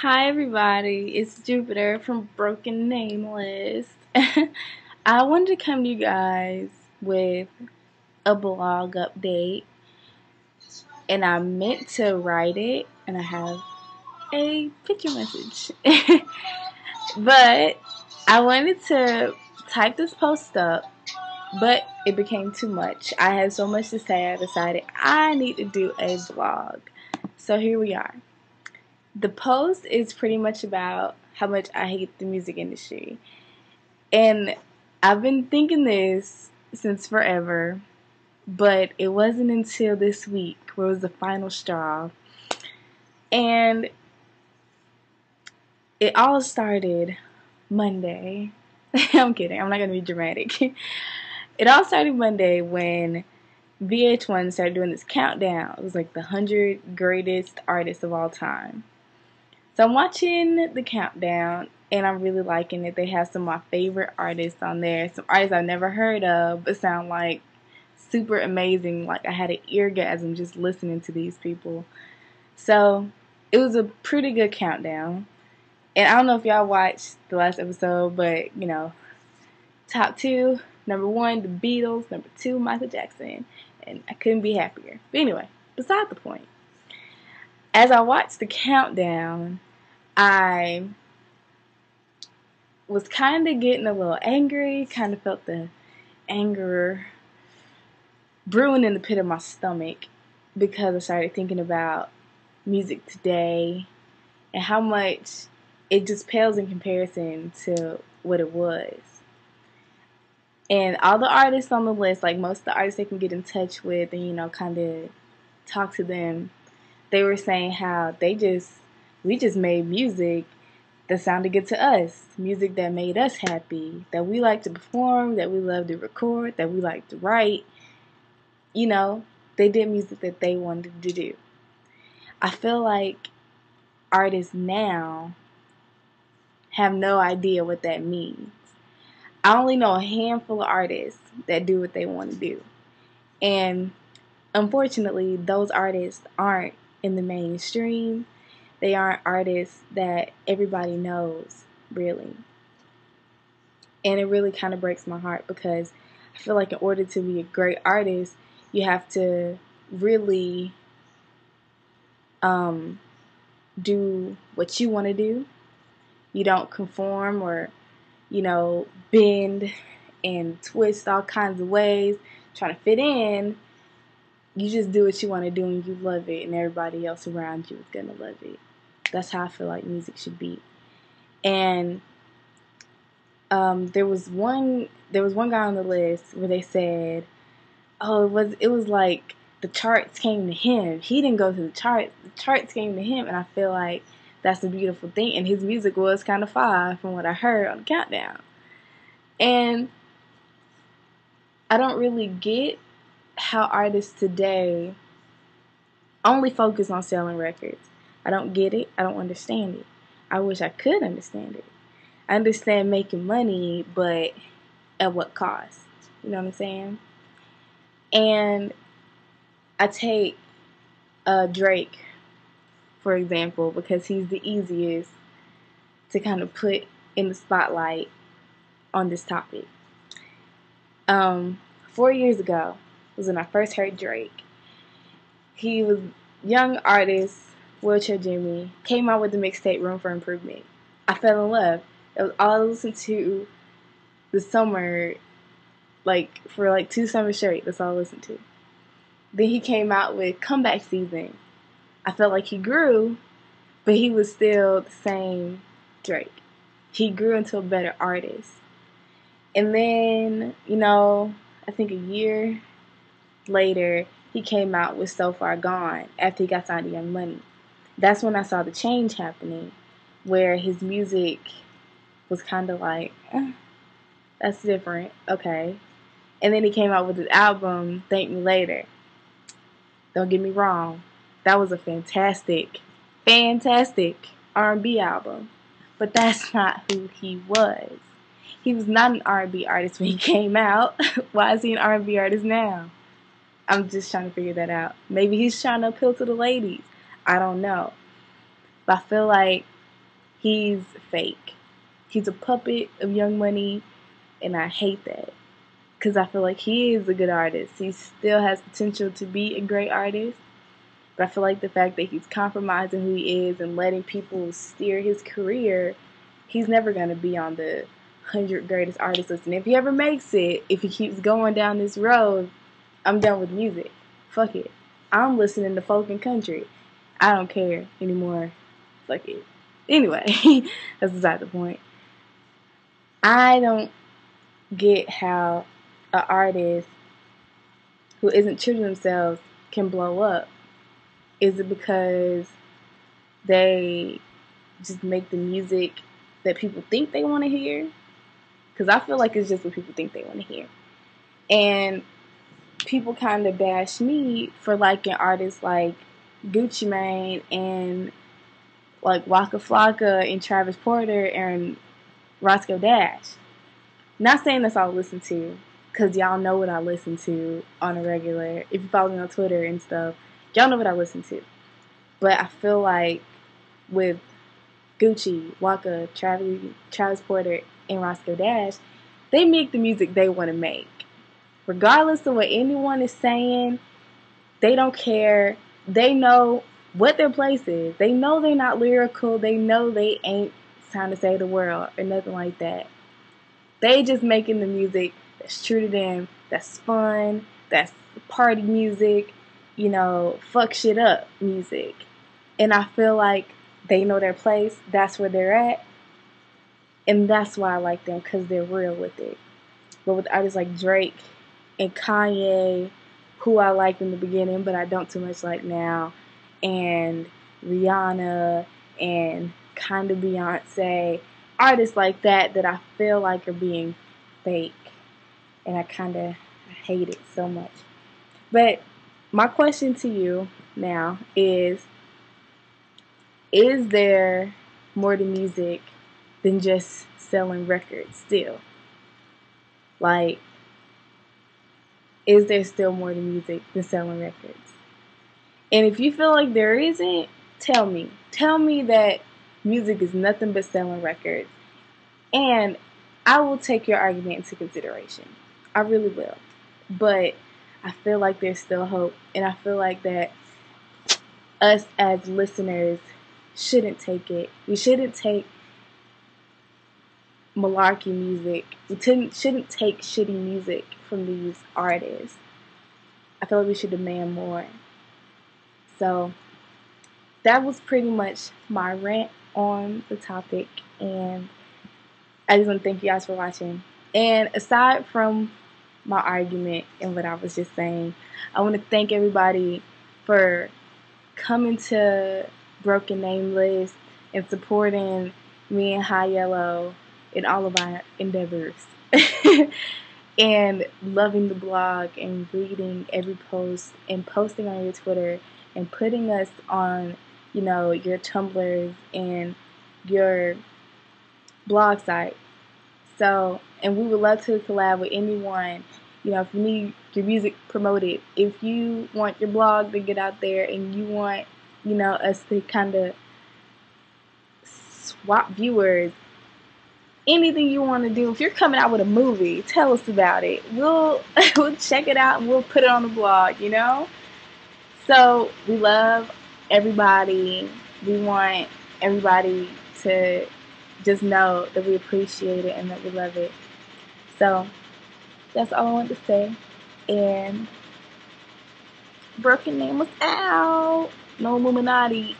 Hi everybody, it's Jupiter from Broken Nameless. I wanted to come to you guys with a blog update, and I meant to write it, and I have a picture message. But I wanted to type this post up, but it became too much. I had so much to say, I decided I need to do a blog. So here we are. The post is pretty much about how much I hate the music industry. And I've been thinking this since forever, but it wasn't until this week where it was the final straw. And it all started Monday. I'm kidding, I'm not going to be dramatic. It all started Monday when VH1 started doing this countdown. It was like the 100 greatest artists of all time. So I'm watching the countdown, and I'm really liking it. They have some of my favorite artists on there. Some artists I've never heard of, but sound like super amazing. Like I had an eargasm just listening to these people. So it was a pretty good countdown. And I don't know if y'all watched the last episode, but, top two. Number one, the Beatles. Number two, Michael Jackson. And I couldn't be happier. But anyway, beside the point. As I watched the countdown, I was kind of getting a little angry, kind of felt the anger brewing in the pit of my stomach because I started thinking about music today and how much it just pales in comparison to what it was. And all the artists on the list, like most of the artists they can get in touch with and, kind of talk to them, they were saying how we just made music that sounded good to us, music that made us happy, that we like to perform, that we love to record, that we like to write. They did music that they wanted to do. I feel like artists now have no idea what that means. I only know a handful of artists that do what they want to do. And unfortunately, those artists aren't in the mainstream. They aren't artists that everybody knows, really. And it really kind of breaks my heart because I feel like in order to be a great artist, you have to really do what you want to do. You don't conform or, bend and twist all kinds of ways, trying to fit in. You just do what you want to do and you love it, and everybody else around you is going to love it. That's how I feel like music should be. And there was one guy on the list where they said, oh, it was like the charts came to him. He didn't go to the charts came to him, and I feel like that's a beautiful thing. And his music was kind of fire from what I heard on the countdown. And I don't really get how artists today only focus on selling records. I don't get it. I don't understand it. I wish I could understand it. I understand making money, but at what cost? You know what I'm saying? And I take Drake, for example, because he's the easiest to kind of put in the spotlight on this topic. 4 years ago was when I first heard Drake. He was a young artist, Wheelchair Jimmy, came out with the mixtape Room for Improvement. I fell in love. It was all I listened to the summer, for 2 summers straight. That's all I listened to. Then he came out with Comeback Season. I felt like he grew, but he was still the same Drake. He grew into a better artist. And then, I think a year later, he came out with So Far Gone after he got signed to Young Money. That's when I saw the change happening, where his music was kind of like, that's different, okay. And then he came out with his album, Thank Me Later. Don't get me wrong, that was a fantastic R&B album. But that's not who he was. He was not an R&B artist when he came out. Why is he an R&B artist now? I'm just trying to figure that out. Maybe he's trying to appeal to the ladies. I don't know. But I feel like He's fake. He's a puppet of Young Money, and I hate that. Because I feel like he is a good artist. He still has potential to be a great artist. But I feel like the fact that he's compromising who he is and letting people steer his career, he's never going to be on the 100 greatest artists list. And if he ever makes it, if he keeps going down this road, I'm done with music. Fuck it. I'm listening to folk and country. I don't care anymore. Fuck it. Anyway, that's beside the point. I don't get how an artist who isn't true to themselves can blow up. Is it because they just make the music that people think they want to hear? Because I feel like it's just what people think they want to hear. And people kind of bash me for liking artists like Gucci Mane and like Waka Flocka and Travis Porter and Roscoe Dash. Not saying that's all I listen to, because y'all know what I listen to on a regular. If you follow me on Twitter and stuff, y'all know what I listen to. But I feel like with Gucci, Waka, Travis Porter, and Roscoe Dash, they make the music they want to make. Regardless of what anyone is saying, they don't care. They know what their place is. They know they're not lyrical. They know they ain't trying to save the world or nothing like that. They just making the music that's true to them, that's fun, that's party music, fuck shit up music. And I feel like they know their place. That's where they're at. And that's why I like them, because they're real with it. But with artists like Drake and Kanye, who I liked in the beginning, but I don't too much like now, and Rihanna and kind of Beyonce, artists like that I feel like are being fake. And I kind of hate it so much. But my question to you now is there more to music than just selling records still? Like, is there still more to music than selling records? And if you feel like there isn't, tell me. Tell me that music is nothing but selling records. And I will take your argument into consideration. I really will. But I feel like there's still hope. And I feel like that us as listeners shouldn't take it. We shouldn't take malarkey music. We shouldn't take shitty music from these artists. I feel like we should demand more. So that was pretty much my rant on the topic, and I just want to thank you guys for watching. And aside from my argument and what I was just saying, I want to thank everybody for coming to Broken Nameless and supporting me and High Yellow in all of our endeavors. And loving the blog and reading every post and posting on your Twitter and putting us on, your Tumblrs and your blog site. So, and we would love to collab with anyone. If you need your music promoted, if you want your blog to get out there and you want, us to kind of swap viewers, anything you want to do. If you're coming out with a movie, tell us about it. We'll check it out and we'll put it on the blog, So we love everybody. We want everybody to just know that we appreciate it and that we love it. So that's all I want to say. And Broken Name was out. No Illuminati.